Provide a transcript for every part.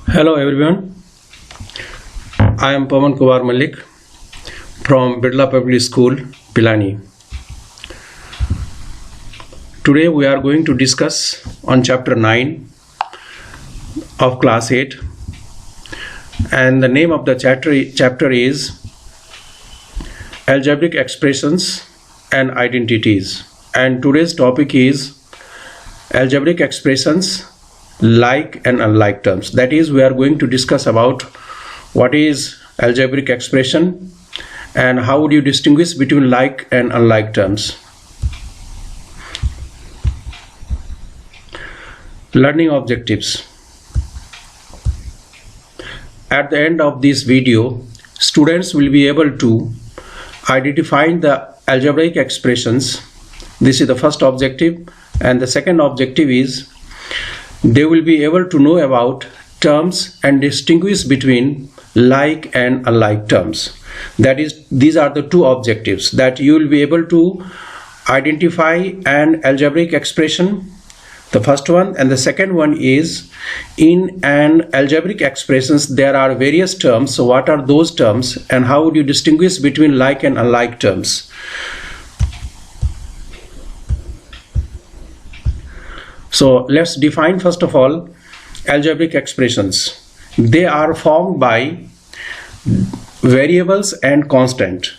Hello everyone, I am Pawan Kumar Malik from Birla Public School, Pilani. Today we are going to discuss on chapter 9 of class 8, and the name of the chapter is Algebraic Expressions and Identities, and today's topic is algebraic expressions like and unlike terms. That is, we are going to discuss about what is algebraic expression and how would you distinguish between like and unlike terms. Learning objectives. At the end of this video, students will be able to identify the algebraic expressions. This is the first objective, and the second objective is they will be able to know about terms and distinguish between like and unlike terms. That is, these are the two objectives, that you will be able to identify an algebraic expression, the first one, and the second one is in an algebraic expressions there are various terms. So what are those terms and how would you distinguish between like and unlike terms? So let's define first of all algebraic expressions. They are formed by variables and constant.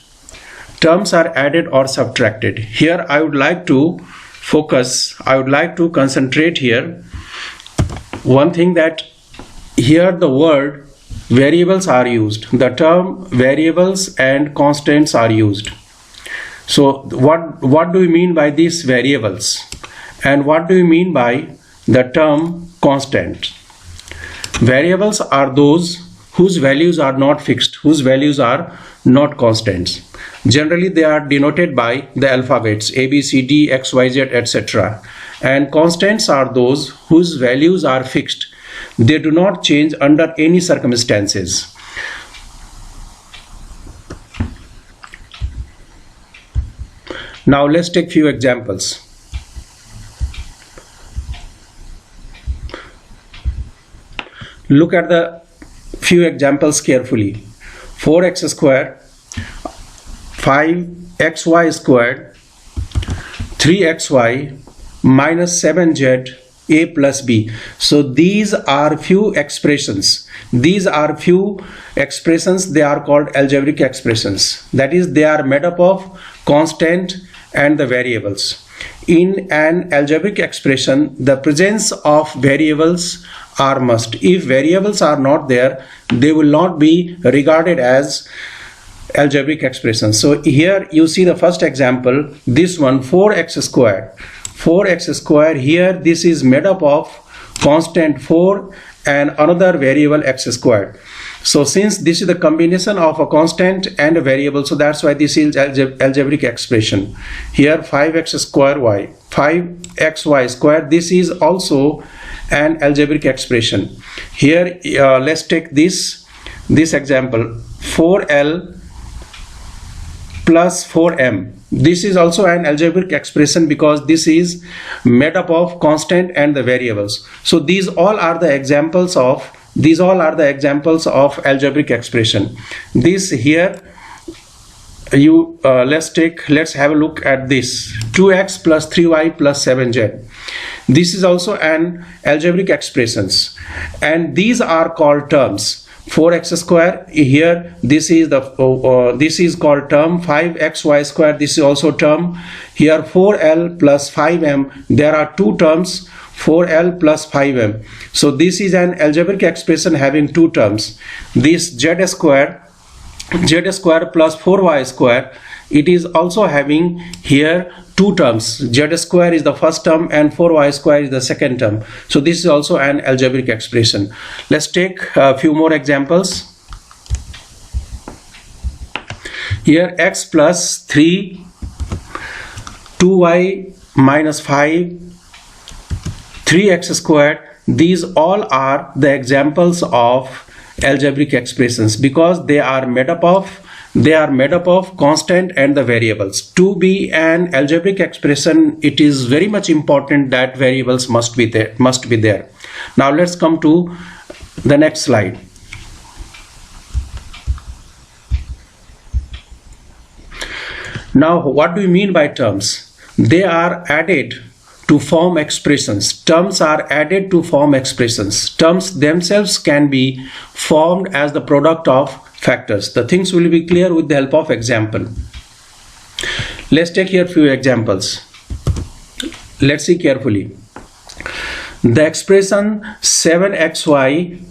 Terms are added or subtracted. Here I would like to concentrate here one thing, that here the word variables are used. The term variables and constants are used. So what do we mean by these variables? And what do you mean by the term constant? Variables are those whose values are not fixed, whose values are not constants. Generally, they are denoted by the alphabets A, B, C, D, X, Y, Z, etc. And constants are those whose values are fixed. They do not change under any circumstances. Now let's take few examples. Look at the few examples carefully. 4x squared, 5xy squared, 3xy minus 7z a plus b. So these are few expressions. They are called algebraic expressions. That is, they are made up of constant and the variables. In an algebraic expression, the presence of variables are must. If variables are not there, they will not be regarded as algebraic expressions. So here you see the first example, this one, 4x squared. 4x squared, here this is made up of constant 4 and another variable x squared. So since this is the combination of a constant and a variable, so that's why this is algebraic expression. Here 5x square y, 5xy square, this is also an algebraic expression. Here let's take this example, 4l plus 4m. This is also an algebraic expression because this is made up of constant and the variables. So these all are the examples of algebraic expression. This here let's have a look at this, 2x plus 3y plus 7z. This is also an algebraic expressions, and these are called terms. 4x square, here this is called term. 5xy square, this is also term. Here 4l plus 5m, there are two terms, 4l plus 5m. So this is an algebraic expression having two terms. This z square plus 4y square, it is also having here two terms. Z square is the first term and 4y square is the second term. So this is also an algebraic expression. Let's take a few more examples. Here x plus 3, 2y minus 5, 3x squared, these all are the examples of algebraic expressions because they are made up of constant and the variables. To be an algebraic expression, it is very much important that variables must be there. Now let's come to The next slide. Now, what do we mean by terms? They are added to form expressions. Terms are added to form expressions. Terms themselves can be formed as the product of factors. The things will be clear with the help of example. Let's take here few examples. Let's see carefully. The expression 7xy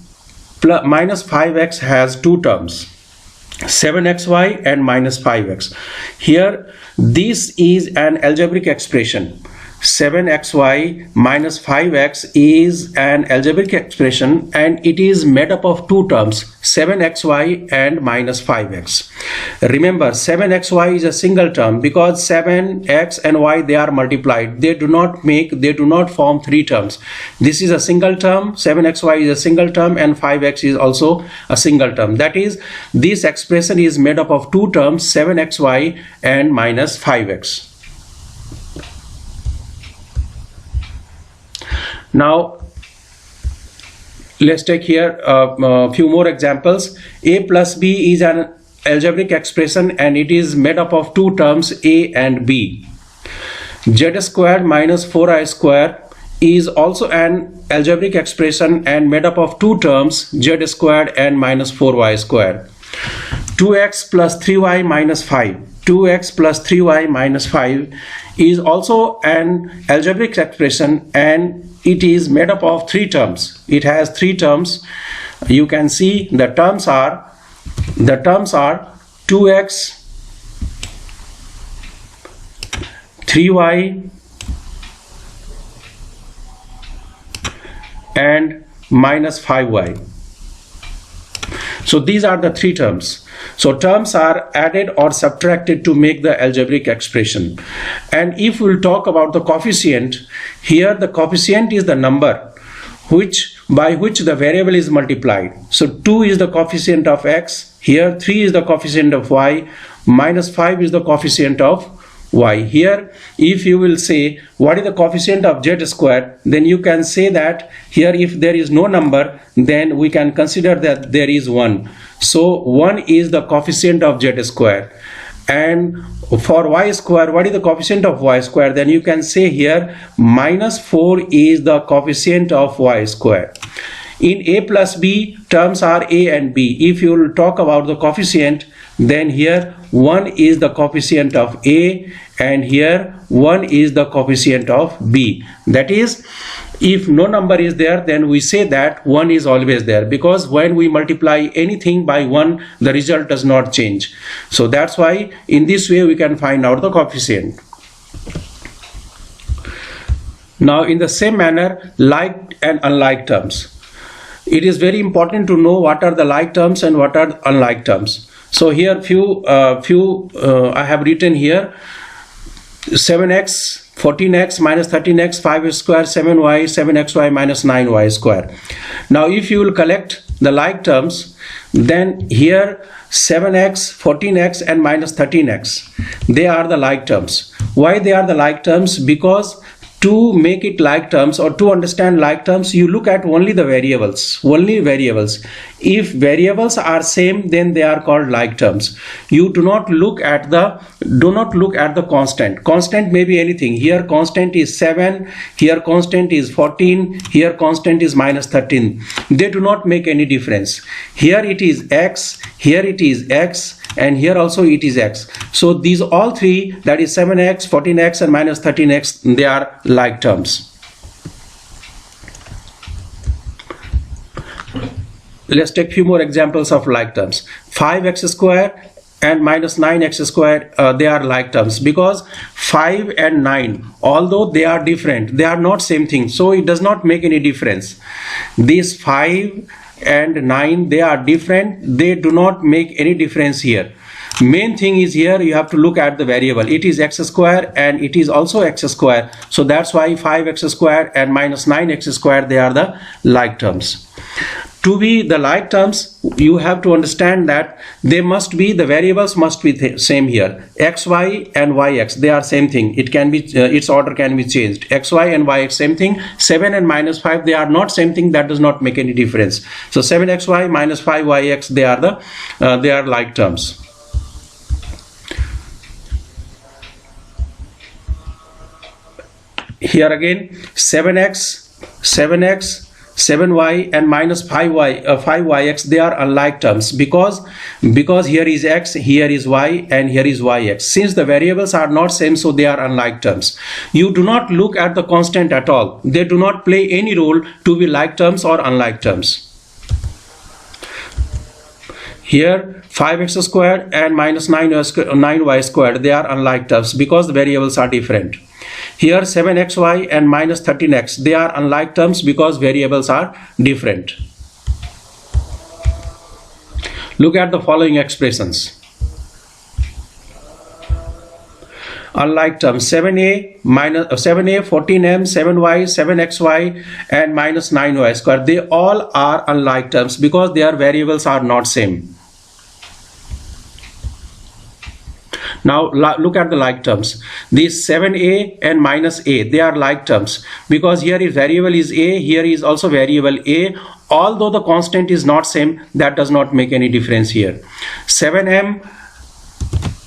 minus 5x has two terms, 7xy and minus 5x. Here this is an algebraic expression. 7xy minus 5x is an algebraic expression and it is made up of two terms, 7xy and minus 5x. Remember, 7xy is a single term because 7x and y, they are multiplied. They do not form three terms. This is a single term, 7xy is a single term and 5x is also a single term. That is, this expression is made up of two terms, 7xy and minus 5x. Now let's take here a few more examples. A plus b is an algebraic expression and it is made up of two terms, a and b. Z squared minus 4i squared is also an algebraic expression and made up of two terms, z squared and minus 4y squared. 2x plus 3y minus 5. 2x plus 3y minus 5 is also an algebraic expression and it is made up of three terms. It has three terms. You can see the terms are 2x, 3y and minus 5y. So these are the three terms. So terms are added or subtracted to make the algebraic expression. And if we'll talk about the coefficient, here the coefficient is the number by which the variable is multiplied. So 2 is the coefficient of x, here 3 is the coefficient of y, minus 5 is the coefficient of y. Here if you will say what is the coefficient of z squared, then you can say that here if there is no number, then we can consider that there is 1. So 1 is the coefficient of z squared. And for y square, what is the coefficient of y square? Then you can say here minus 4 is the coefficient of y square. In a plus b, terms are a and b. If you will talk about the coefficient, then here 1 is the coefficient of a and here 1 is the coefficient of b. That is, if no number is there, then we say that 1 is always there, because when we multiply anything by 1, the result does not change. So that's why in this way we can find out the coefficient. Now in the same manner, like and unlike terms. It is very important to know what are the like terms and what are unlike terms. So here I have written here 7x, 14x minus 13x, 5 square, 7y, 7xy minus 9y square. Now if you will collect the like terms, then here 7x, 14x and minus 13x, they are the like terms. Why they are the like terms? Because to make it like terms or to understand like terms, you look at only the variables, only variables. If variables are same, then they are called like terms. You do not look at the constant. Constant may be anything. Here constant is 7, here constant is 14, here constant is minus 13. They do not make any difference. Here it is x, here it is x, and here also it is x. So these all three, that is 7x, 14x and minus 13x, they are like terms. Let's take few more examples of like terms. 5x squared and minus 9x squared, they are like terms because 5 and 9, although they are different, they are not same thing, so it does not make any difference. These 5 and 9, they are different, they do not make any difference here. Main thing is here you have to look at the variable. It is x square and it is also x square, so that's why 5x squared and minus 9x squared, they are the like terms. To be the like terms, you have to understand that they must be, the variables must be same here. xy and yx, they are same thing. It can be, its order can be changed. xy and yx same thing. 7 and minus 5, they are not same thing. That does not make any difference. So 7xy minus 5yx, they are like terms. Here again, 7x, 7y and minus 5yx, they are unlike terms because here is x, here is y, and here is yx. Since the variables are not same, so they are unlike terms. You do not look at the constant at all. They do not play any role to be like terms or unlike terms. Here 5x squared and minus 9y squared, they are unlike terms because the variables are different. Here 7xy and minus 13x, they are unlike terms because variables are different. Look at the following expressions. Unlike terms: 7a, 14m, 7y, 7xy and minus 9y squared. They all are unlike terms because their variables are not same. Now look at the like terms. These 7a and minus a, they are like terms because here is variable is a, here is also variable a. Although the constant is not same, that does not make any difference here. 7m,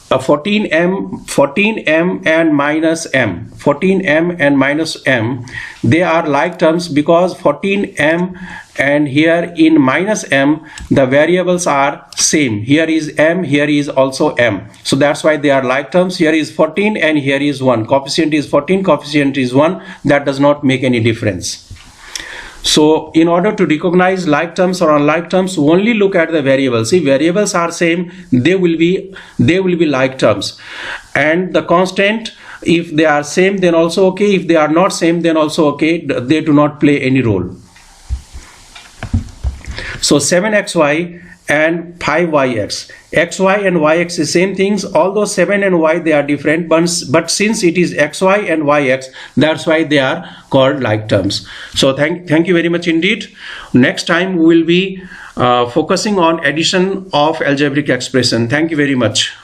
14m and minus m, 14m and minus m, they are like terms because 14m and here in minus m, the variables are same. Here is m, here is also m. So that's why they are like terms. Here is 14 and here is 1. Coefficient is 14, coefficient is 1. That does not make any difference. So in order to recognize like terms or unlike terms, only look at the variables. If variables are same, they will be like terms. And the constant, if they are same, then also okay. If they are not same, then also okay. They do not play any role. So 7xy and 5yx, xy and yx is same things. Although 7 and y, they are different, but since it is xy and yx, that's why they are called like terms. So thank you very much indeed. Next time we will be focusing on addition of algebraic expression. Thank you very much.